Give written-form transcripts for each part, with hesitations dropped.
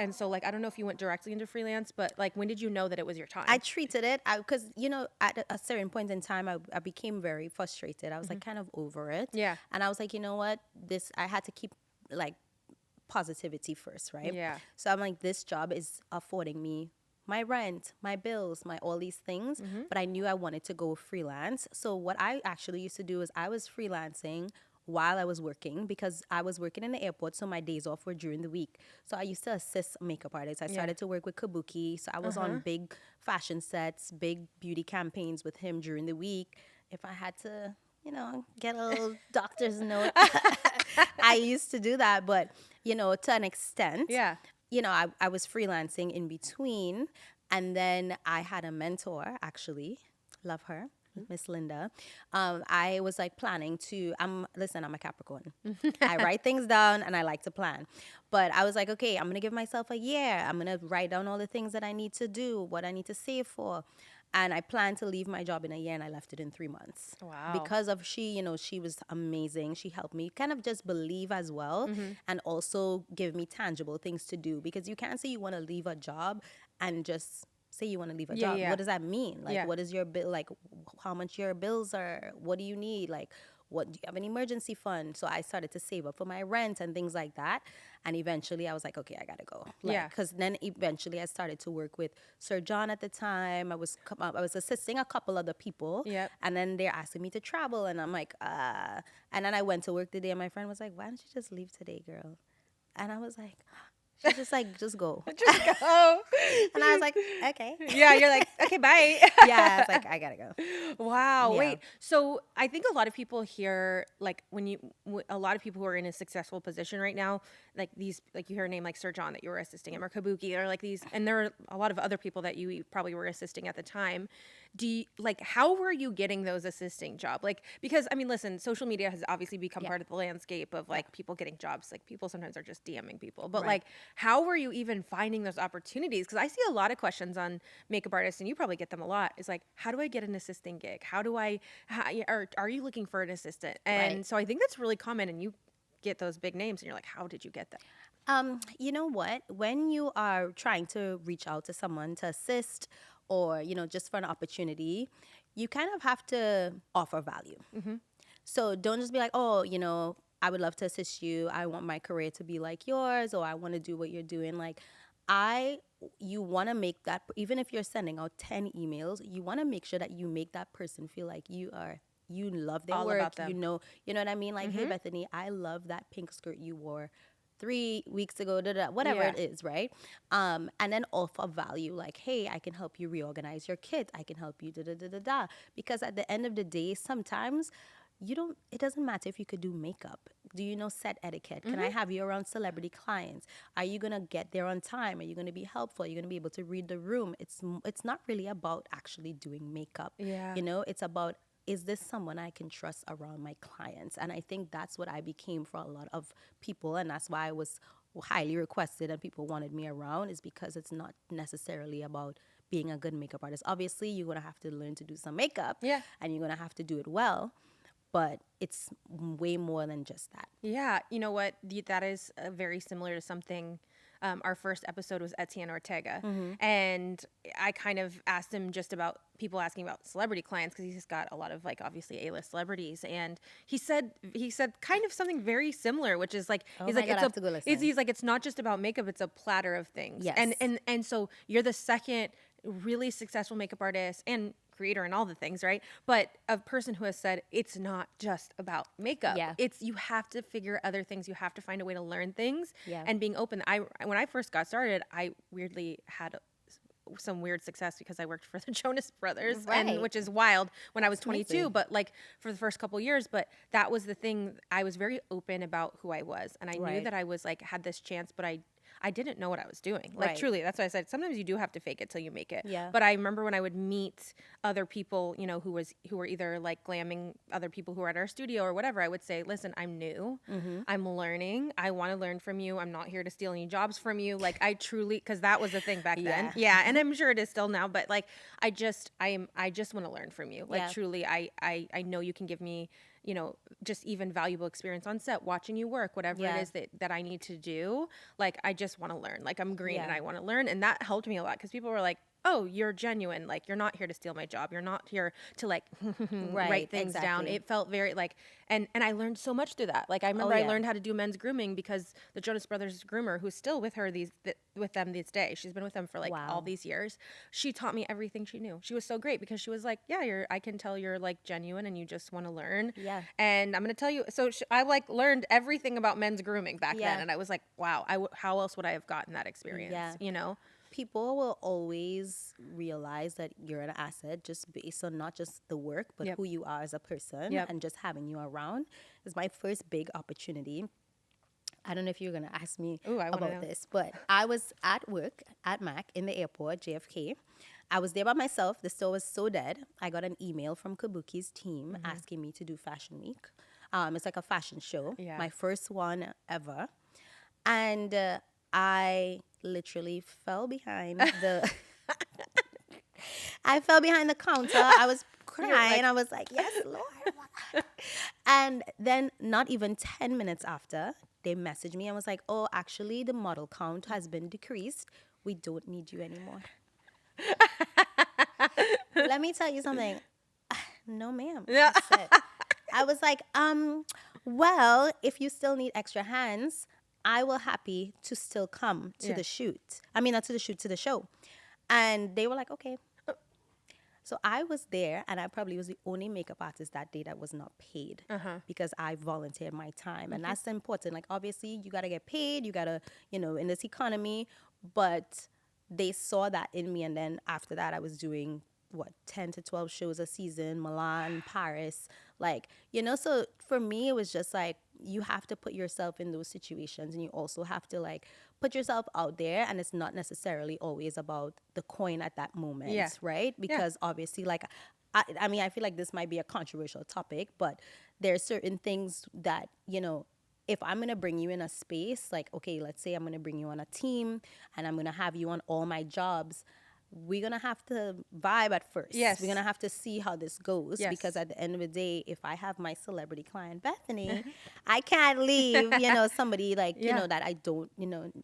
And so like, I don't know if you went directly into freelance, but like, when did you know that it was your time? I treated it because, at a certain point in time, I became very frustrated. I was like kind of over it. Yeah. And I was like, you know what? I had to keep like positivity first, right? Yeah. So I'm like, this job is affording me my rent, my bills, my all these things. But I knew I wanted to go freelance. So what I actually used to do is I was freelancing while I was working because I was working in the airport, so my days off were during the week. So I used to assist makeup artists. I started to work with Kabuki, so I was on big fashion sets, big beauty campaigns with him during the week. If I had to, get a little doctor's note, I used to do that, but to an extent. Yeah. I was freelancing in between. And then I had a mentor, actually. Love her, Miss Linda. I was like planning to, listen, I'm a Capricorn. I write things down and I like to plan. But I was like, okay, I'm going to give myself a year. I'm going to write down all the things that I need to do, what I need to save for. And I planned to leave my job in a year and I left it in 3 months. Wow. Because of she was amazing. She helped me kind of just believe as well and also give me tangible things to do. Because you can't say you want to leave a job and just say you want to leave a job. Yeah. What does that mean? Like, Yeah. what is your bill? Like, how much your bills are? What do you need? Like, what do you have an emergency fund? So I started to save up for my rent and things like that. And eventually I was like, okay, I got to go. Yeah. Because then eventually I started to work with Sir John at the time. I was assisting a couple other people. Yep. And then they're asking me to travel. And I'm like, And then I went to work today and my friend was like, why don't you just leave today, girl? And I was like, she's just like, just go. Just go. And I was like, okay. Yeah. You're like, okay, bye. Yeah, I was like, I gotta go. Wow. Yeah. Wait. So I think a lot of people hear, like, a lot of people who are in a successful position right now, like you hear a name like Sir John that you were assisting him, or Kabuki, or like these, and there are a lot of other people that you probably were assisting at the time. How were you getting those assisting job? Like, because I mean, listen, social media has obviously become part of the landscape of like people getting jobs. Like people sometimes are just DMing people, but like, how were you even finding those opportunities? Because I see a lot of questions on makeup artists, and you probably get them a lot. Is like, how do I get an assisting gig? Or are you looking for an assistant? And so I think that's really common, and you get those big names, and you're like, how did you get that? You know what? When you are trying to reach out to someone to assist or, just for an opportunity, you kind of have to offer value. So don't just be like, oh, I would love to assist you. I want my career to be like yours, or I want to do what you're doing. Like, you want to make that, even if you're sending out 10 emails, you want to make sure that you make that person feel like you love their All work. about them. You know what I mean? Like, hey, Bethany, I love that pink skirt you wore 3 weeks ago, whatever it is, right? And then offer value, like, hey, I can help you reorganize your kit. I can help you Because at the end of the day, sometimes it doesn't matter if you could do makeup. Do you know set etiquette? Can I have you around celebrity clients? Are you going to get there on time? Are you going to be helpful? Are you going to be able to read the room? It's not really about actually doing makeup. Yeah. It's about, is this someone I can trust around my clients? And I think that's what I became for a lot of people. And that's why I was highly requested and people wanted me around, is because it's not necessarily about being a good makeup artist. Obviously, you're going to have to learn to do some makeup. Yeah. And you're going to have to do it well. But it's way more than just that. Yeah. You know what? That is very similar to something. Our first episode was Etienne Ortega. And I kind of asked him just about people asking about celebrity clients, because he's got a lot of like obviously A-list celebrities. And he said kind of something very similar, which is like, he's like, it's not just about makeup, it's a platter of things. Yes. And so you're the second really successful makeup artist and creator and all the things, right? But a person who has said it's not just about makeup. Yeah. It's, you have to figure other things. You have to find a way to learn things. Yeah. And being open. When I first got started, I weirdly had some weird success because I worked for the Jonas Brothers, and which is wild when I was 22, but like for the first couple years. But that was the thing. I was very open about who I was, and I knew that I was like, had this chance, but I didn't know what I was doing. Like truly, that's why I said sometimes you do have to fake it till you make it. Yeah. But I remember when I would meet other people, who were either like glamming other people who were at our studio or whatever, I would say, listen, I'm new. I'm learning. I want to learn from you. I'm not here to steal any jobs from you. Like I truly, because that was the thing back then. Yeah. And I'm sure it is still now, but like I just want to learn from you. Like truly, I know you can give me just even valuable experience on set, watching you work, whatever Yeah. it is that I need to do. Like, I just want to learn. Like, I'm green and Yeah. I want to learn. And that helped me a lot because people were like, oh, you're genuine. Like, you're not here to steal my job. You're not here to like Right, write things down. exactly. It felt very like, and I learned so much through that. Like, I remember Oh, I yeah. learned how to do men's grooming because the Jonas Brothers groomer, who's still with her with them these days, she's been with them for like all Wow. these years. She taught me everything she knew. She was so great because she was like, yeah, I can tell you're like genuine and you just want to learn. Yeah. And I'm gonna tell you, so I like learned everything about men's grooming back Yeah. then, and I was like, wow, how else would I have gotten that experience? Yeah. You know? People will always realize that you're an asset just based on not just the work, but Yep. who you are as a person, Yep. and just having you around is my first big opportunity. I don't know if you're going to ask me Ooh, I wanna about know. this, but I was at work at Mac in the airport, JFK. I was there by myself. The store was so dead. I got an email from Kabuki's team asking me to do Fashion Week. It's like a fashion show, Yeah. my first one ever. And I literally fell behind the I fell behind the counter. I was crying. I was like, yes, Lord. And then not even 10 minutes after, they messaged me and was like, oh, actually, the model count has been decreased. We don't need you anymore. Let me tell you something. No, ma'am. Yeah. I said. I was like, well, if you still need extra hands, I will happy to still come to Yeah. the shoot. I mean, not to the shoot, to the show. And they were like, okay. So I was there, and I probably was the only makeup artist that day that was not paid because I volunteered my time. And that's important. Like, obviously, you got to get paid. You got to, in this economy. But they saw that in me. And then after that, I was doing, 10 to 12 shows a season, Milan, Paris. Like, so for me, it was just like, you have to put yourself in those situations, and you also have to like put yourself out there, and it's not necessarily always about the coin at that moment, Yeah. right? Because obviously, like, I mean, I feel like this might be a controversial topic, but there are certain things that, if I'm going to bring you in a space, like, okay, let's say I'm going to bring you on a team and I'm going to have you on all my jobs, we're going to have to vibe at first. Yes. We're going to have to see how this goes. Yes. Because at the end of the day, if I have my celebrity client, Bethany, I can't leave, somebody like, Yeah. that I don't,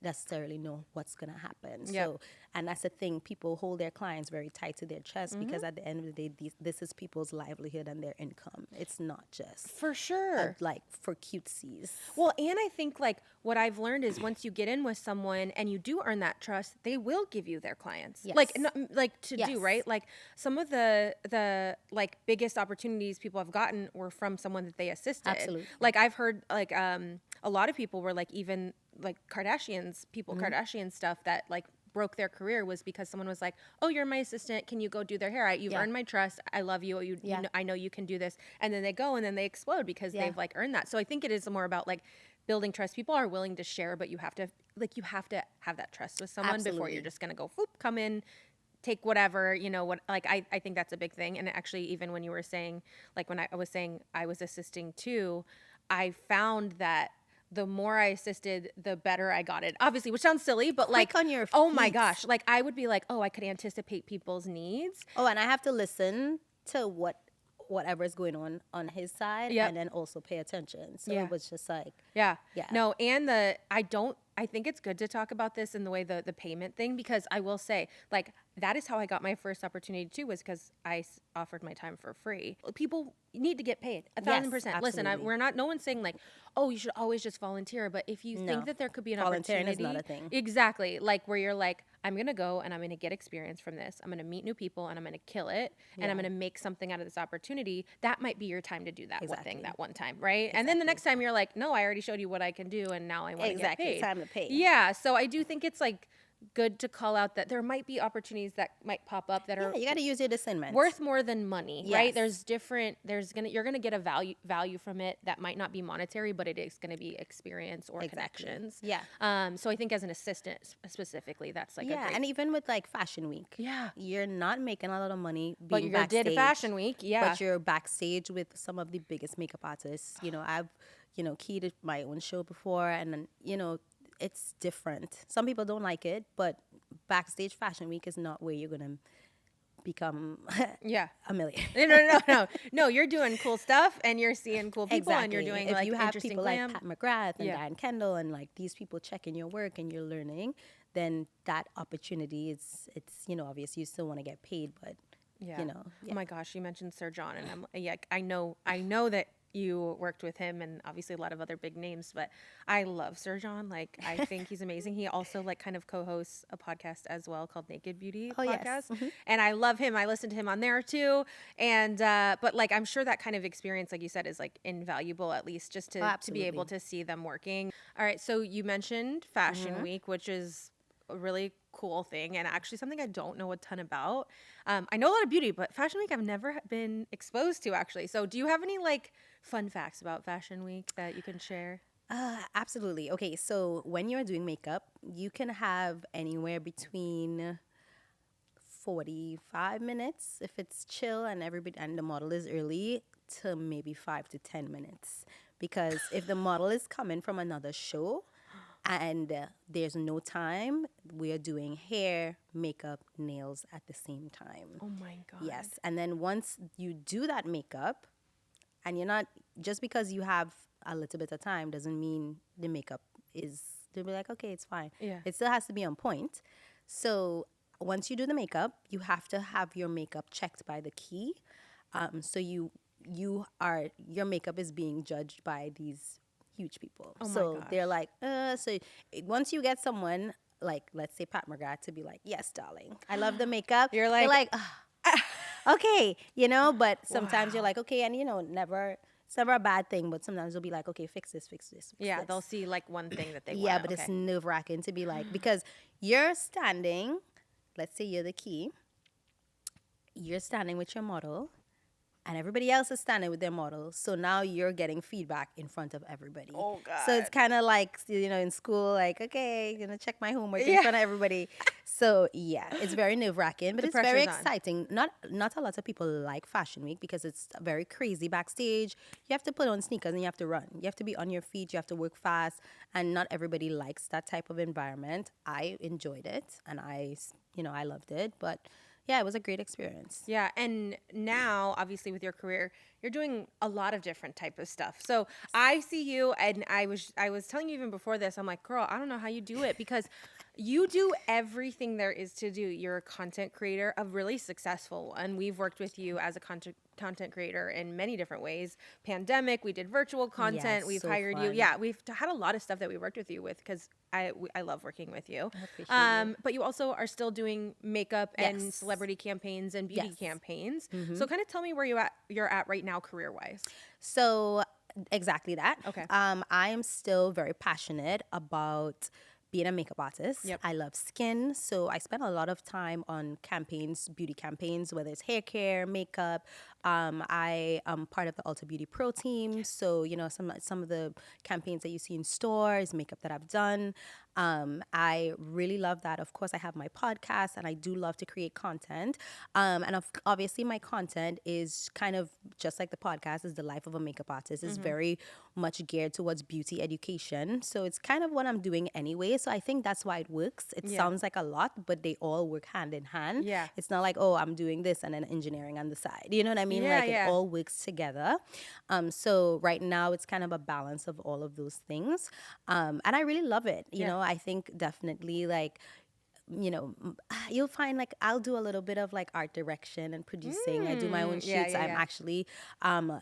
necessarily know what's going to happen. Yep. So, and that's the thing. People hold their clients very tight to their chest because at the end of the day, this is people's livelihood and their income. It's not just For sure. like for cutesies. Well, and I think like what I've learned is once you get in with someone and you do earn that trust, they will give you their clients. Yes. Like like to Yes. do, right? Like some of the like biggest opportunities people have gotten were from someone that they assisted. Absolutely. Like I've heard like a lot of people were like even like Kardashians, Kardashian stuff that like broke their career was because someone was like, "Oh, you're my assistant. Can you go do their hair? You've Yeah. earned my trust. I love you. Yeah. I know you can do this." And then they go and then they explode because Yeah. they've like earned that. So I think it is more about like building trust. People are willing to share, but you have to have that trust with someone before Absolutely. you're just gonna go, whoop, come in, take whatever, what like I think that's a big thing. And actually even when you were saying, like when I was saying I was assisting too, I found that the more I assisted, the better I got it. Obviously, which sounds silly, but like, on your oh my feet. gosh, like I would be like, oh, I could anticipate people's needs. Oh, and I have to listen to whatever is going on his side, Yep. and then also pay attention. So Yeah. it was just like, Yeah. Yeah. No, and I think it's good to talk about this in the way the payment thing, because I will say, like, that is how I got my first opportunity too, was because I offered my time for free. People need to get paid 1,000%. Listen, absolutely. we're not, no one's saying like, oh, you should always just volunteer. But if you No. think that there could be an Volunteering is opportunity. not a thing. Exactly. Like where you're like, I'm going to go and I'm going to get experience from this. I'm going to meet new people and I'm going to kill it. And I'm Yeah. going to make something out of this opportunity. That might be your time to do that one thing Exactly. that one time. Right. And then the next time you're like, no, I already showed you what I can do. And now I want to Exactly. get paid. Time to pay. Yeah. So I do think it's like good to call out that there might be opportunities that might pop up that Yeah, are you got to use your discernment. worth more than money, right? Yes. You're gonna get a value from it that might not be monetary, but it is gonna be experience or Exactly. connections. Yeah. So I think as an assistant specifically, that's like a Yeah, great, and even with like Fashion Week, yeah. you're not making a lot of money But being you did backstage. Fashion Week, yeah. But you're backstage with some of the biggest makeup artists. I've keyed my own show before, and then it's different. Some people don't like it, but backstage Fashion Week is not where you're gonna become Yeah. a million. No. You're doing cool stuff, and you're seeing cool people, and you're doing If like you have interesting people glam. like Pat McGrath and Yeah. Dan Kendall and like these people checking your work and you're learning, then that opportunity it's obvious you still want to get paid, but Yeah. yeah. Oh my gosh, you mentioned Sir John, and I know that you worked with him, and obviously a lot of other big names, but I love Sir John. Like, I think he's amazing. He also like kind of co-hosts a podcast as well called Naked Beauty Oh, yes. Podcast, and I love him. I listen to him on there too, and but like I'm sure that kind of experience, like you said, is like invaluable, at least just to be able Absolutely. to see them working. All right, so you mentioned Fashion Week, which is a really cool thing, and actually something I don't know a ton about. I know a lot of beauty, but Fashion Week I've never been exposed to, actually. So do you have any like fun facts about Fashion Week that you can share? Absolutely. Okay, so when you're doing makeup, you can have anywhere between 45 minutes if it's chill and everybody and the model is early to maybe 5 to 10 minutes. Because if the model is coming from another show and there's no time, we are doing hair, makeup, nails at the same time. Oh my God. Yes. And then once you do that makeup, and you're not, just because you have a little bit of time doesn't mean the makeup is, they'll be like, okay, it's fine. Yeah. It still has to be on point. So once you do the makeup, you have to have your makeup checked by the key. So your makeup is being judged by these huge people. Oh my so gosh. they're like, once you get someone like, let's say Pat McGrath to be like, yes, darling, I love the makeup. You're they're like, okay, but sometimes you're like, okay, and it's never a bad thing, but sometimes they'll be like, okay, fix this, fix this. yeah, this. they'll see like one thing that they Yeah, want. but it's Okay. nerve wracking to be like, because you're standing, let's say you're the key, you're standing with your model, and everybody else is standing with their model. So now you're getting feedback in front of everybody. Oh, God. So it's kind of like, in school, like, okay, check my homework in Yeah. front of everybody. So yeah, it's very nerve wracking, but The it's very pressure's on. exciting. Not a lot of people like Fashion Week because it's very crazy backstage. You have to put on sneakers and you have to run. You have to be on your feet. You have to work fast, and not everybody likes that type of environment. I enjoyed it, and I loved it, but. Yeah, it was a great experience. Yeah, and now obviously with your career, you're doing a lot of different type of stuff. So I see you, and I was telling you even before this, I'm like, girl, I don't know how you do it, because you do everything there is to do. You're a content creator, a really successful one. We've worked with you as a content creator in many different ways. Pandemic, we did virtual content. Yes, We've so hired you. fun. Yeah, we've had a lot of stuff that we worked with you with, because I love working with you. I appreciate you. But you also are still doing makeup and Yes. celebrity campaigns and beauty Yes. campaigns. So kind of tell me where you're at right now career wise. So exactly that. Okay. I am still very passionate about being a makeup artist. Yep. I love skin, so I spend a lot of time on campaigns, beauty campaigns, whether it's hair care, makeup. I am part of the Ulta Beauty Pro team, so some of the campaigns that you see in stores, makeup that I've done. I really love that. Of course, I have my podcast, and I do love to create content. Obviously, my content is kind of just like the podcast is the life of a makeup artist. It's very much geared towards beauty education. So it's kind of what I'm doing anyway. So I think that's why it works. It Yeah. sounds like a lot, but they all work hand in hand. Yeah. It's not like, oh, I'm doing this and then engineering on the side. You know what I mean? Yeah, Like yeah. it all works together. So right now it's kind of a balance of all of those things. And I really love it. You Yeah. know, I think definitely like, you'll find like I'll do a little bit of like art direction and producing. I do my own shoots. yeah, yeah, I'm yeah. actually I'm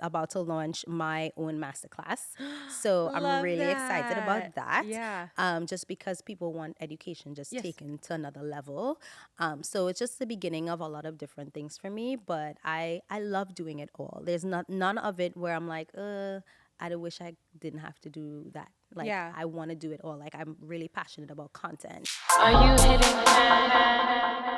about to launch my own masterclass. So I'm Love really excited about that. Yeah. Just because people want education just Yes. taken to another level. So it's just the beginning of a lot of different things for me, but I love doing it all. There's none of it where I'm like, I wish I didn't have to do that. Like, Yeah. I want to do it all. Like, I'm really passionate about content. Are you hitting